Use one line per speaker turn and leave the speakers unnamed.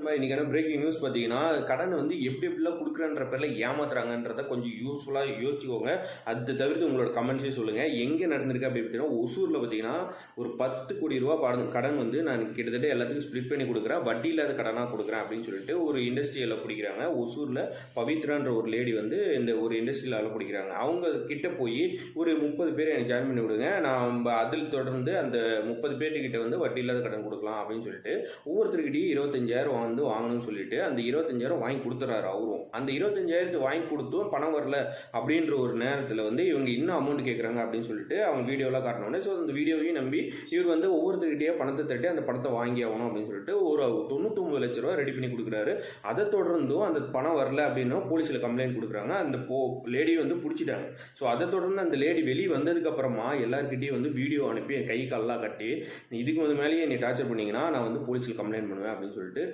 நண்பா, இன்னைக்கான breaking news பார்த்தீங்கன்னா, கடன் வந்து எப்படிலாம் குடுக்குறேன்ற பேர்ல ஏமாத்துறாங்கன்றத கொஞ்சம் யூஸ்ஃபுல்லா யோசிச்சுக்கோங்க. அது தவிர்த்து உங்களோட கமெண்ட்ஸையும் சொல்லுங்க. எங்க நடந்திருக்கு அப்படி பார்த்தீங்கன்னா, ஒசூர்ல பார்த்தீங்கன்னா, ஒரு 10 கோடி ரூபா கடன் வந்து நான் கிட்டத்தட்ட எல்லாத்துக்கும் ஸ்ப்ளிட் பண்ணி குடுக்குறேன். வட்டி இல்லாத கடனா குடுக்குறேன் அப்படின்னு சொல்லிட்டு ஒரு இண்டஸ்ட்ரியல பிடிக்கிறாங்க. ஒசூர்ல பவித்ரான்ற ஒரு லேடி வந்து இந்த ஒரு இண்டஸ்ட்ரியல பிடிக்கிறாங்க. அவங்க கிட்ட போய் ஒரு 30 பேரை எனக்கு ஜாயின் பண்ணி விடுங்க. நான் அதில் தொடர்ந்து அந்த 30 பேர்கிட்ட வந்து வட்டி இல்லாத கடன் கொடுக்கலாம் அப்படின்னு சொல்லிட்டு ஒவ்வொருத்தருக்கிட்டையும் 25,000 வந்து வாங்கணும்னு சொல்லிட்டு அந்த 25,000 வாங்கி கொடுத்துறாரு அவரும். அந்த 25,000 வாங்கி கொடுத்தும் பணம் வரல அப்படின்ற ஒரு நேரத்தில் வந்து இவங்க இன்னும் அமௌண்ட் கேட்குறாங்க அப்படின்னு சொல்லிட்டு அவங்க வீடியோலாம் காட்டினோடனே ஸோ அந்த வீடியோவையும் நம்பி இவர் வந்து ஒவ்வொருத்தருக்கிட்டே பணத்தை தட்டி அந்த பணத்தை வாங்கி ஆகணும் அப்படின்னு சொல்லிட்டு ஒரு 99 லட்ச ரூபா ரெடி பண்ணி கொடுக்குறாரு. அதை தொடர்ந்தும் அந்த பணம் வரல அப்படின்னா போலீஸில் கம்ப்ளைண்ட் கொடுக்குறாங்க. அந்த லேடி வந்து பிடிச்சிட்டாங்க. ஸோ அதை தொடர்ந்து அந்த லேடி வெளியே வந்ததுக்கு அப்புறமா எல்லாருக்கிட்டையும் வந்து வீடியோ அனுப்பி கை கால்லாம் கட்டி இதுக்கு மேலேயே என்னை டார்ச்சர் பண்ணீங்கன்னா நான் வந்து போலீஸில் கம்ப்ளைண்ட் பண்ணுவேன் அப்படின்னு சொல்லிட்டு